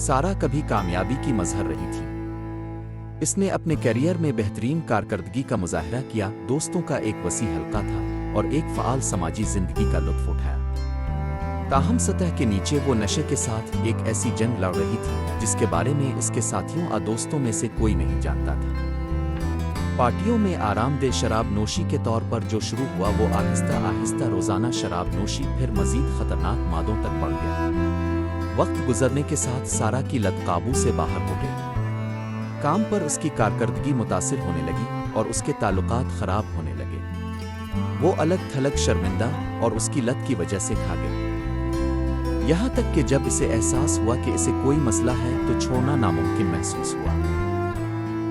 سارا کبھی کامیابی کی مظہر رہی تھی۔ اس نے اپنے کیریئر میں بہترین کارکردگی کا مظاہرہ کیا، دوستوں کا ایک وسیع حلقہ تھا اور ایک فعال سماجی زندگی کا لطف اٹھایا۔ تاہم سطح کے نیچے وہ نشے کے ساتھ ایک ایسی جنگ لڑ رہی تھی جس کے بارے میں اس کے ساتھیوں اور دوستوں میں سے کوئی نہیں جانتا تھا۔ پارٹیوں میں آرام دہ شراب نوشی کے طور پر جو شروع ہوا وہ آہستہ آہستہ روزانہ شراب نوشی پھر مزید خطرناک مادوں تک بڑھ گیا۔ وقت گزرنے کے ساتھ سارا کی لت قابو سے باہر ہو گئی۔ کام پر اس کی کارکردگی متاثر ہونے لگی اور اس کے تعلقات خراب ہونے لگے۔ وہ الگ تھلگ شرمندہ اور اس کی لت کی وجہ سے کھا گئی، یہاں تک کہ جب اسے احساس ہوا کہ اسے کوئی مسئلہ ہے تو چھوڑنا ناممکن محسوس ہوا۔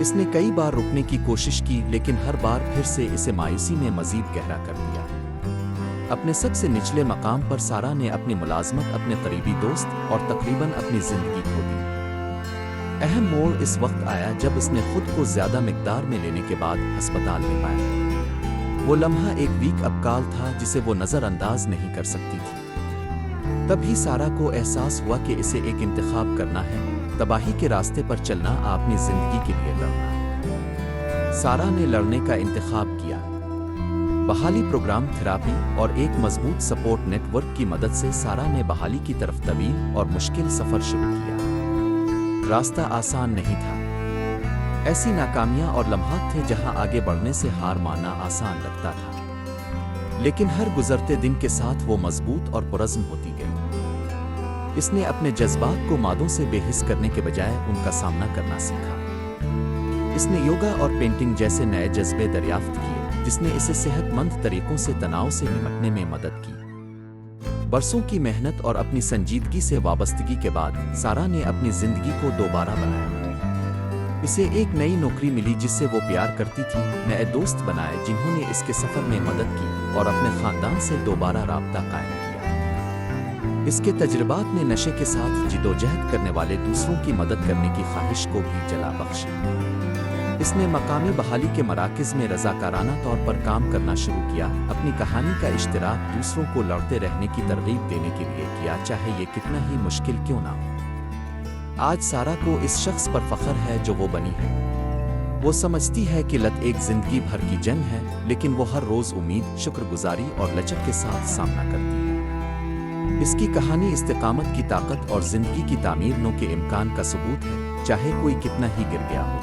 اس نے کئی بار رکنے کی کوشش کی لیکن ہر بار پھر سے اسے مایوسی نے مزید گہرا کر دیا۔ اپنے سب سے نچلے مقام پر سارا نے اپنی ملازمت، اپنے قریبی دوست اور تقریباً اپنی زندگی کھو دی۔ اہم موڑ اس وقت آیا جب اس نے خود کو زیادہ مقدار میں لینے کے بعد ہسپتال میں پایا۔ وہ لمحہ ایک ویک اپ کال تھا جسے وہ نظر انداز نہیں کر سکتی تھی۔ تب ہی سارا کو احساس ہوا کہ اسے ایک انتخاب کرنا ہے، تباہی کے راستے پر چلنا، اپنی زندگی کے لیے لڑنا۔ سارا نے لڑنے کا انتخاب کیا۔ بحالی پروگرام، تھراپی اور ایک مضبوط سپورٹ نیٹ ورک کی مدد سے سارا نے بحالی کی طرف طویل اور مشکل سفر شروع کیا۔ راستہ آسان نہیں تھا۔ ایسی ناکامیاں اور لمحات تھے جہاں آگے بڑھنے سے ہار ماننا آسان لگتا تھا، لیکن ہر گزرتے دن کے ساتھ وہ مضبوط اور پرعزم ہوتی گئی۔ اس نے اپنے جذبات کو مادوں سے بے حس کرنے کے بجائے ان کا سامنا کرنا سیکھا۔ اس نے یوگا اور پینٹنگ جیسے نئے جذبے دریافت کیے جس نے اسے صحت مند طریقوں سے تناؤ سے نمٹنے میں مدد کی۔ برسوں کی محنت اور اپنی سنجیدگی سے وابستگی کے بعد سارا نے اپنی زندگی کو دوبارہ بنایا۔ اسے ایک نئی نوکری ملی جس سے وہ پیار کرتی تھی، نئے دوست بنائے جنہوں نے اس کے سفر میں مدد کی اور اپنے خاندان سے دوبارہ رابطہ قائم کیا۔ اس کے تجربات نے نشے کے ساتھ جدوجہد کرنے والے دوسروں کی مدد کرنے کی خواہش کو بھی جلا بخشی۔ اس نے مقامی بحالی کے مراکز میں رضاکارانہ طور پر کام کرنا شروع کیا، اپنی کہانی کا اشتراک دوسروں کو لڑتے رہنے کی ترغیب دینے کے لیے کیا، چاہے یہ کتنا ہی مشکل کیوں نہ ہو۔ آج سارا کو اس شخص پر فخر ہے جو وہ بنی ہے۔ وہ سمجھتی ہے کہ لت ایک زندگی بھر کی جنگ ہے، لیکن وہ ہر روز امید، شکر گزاری اور لچک کے ساتھ سامنا کرتی ہے۔ اس کی کہانی استقامت کی طاقت اور زندگی کی تعمیر نو کے امکان کا ثبوت ہے، چاہے کوئی کتنا ہی گر گیا ہو۔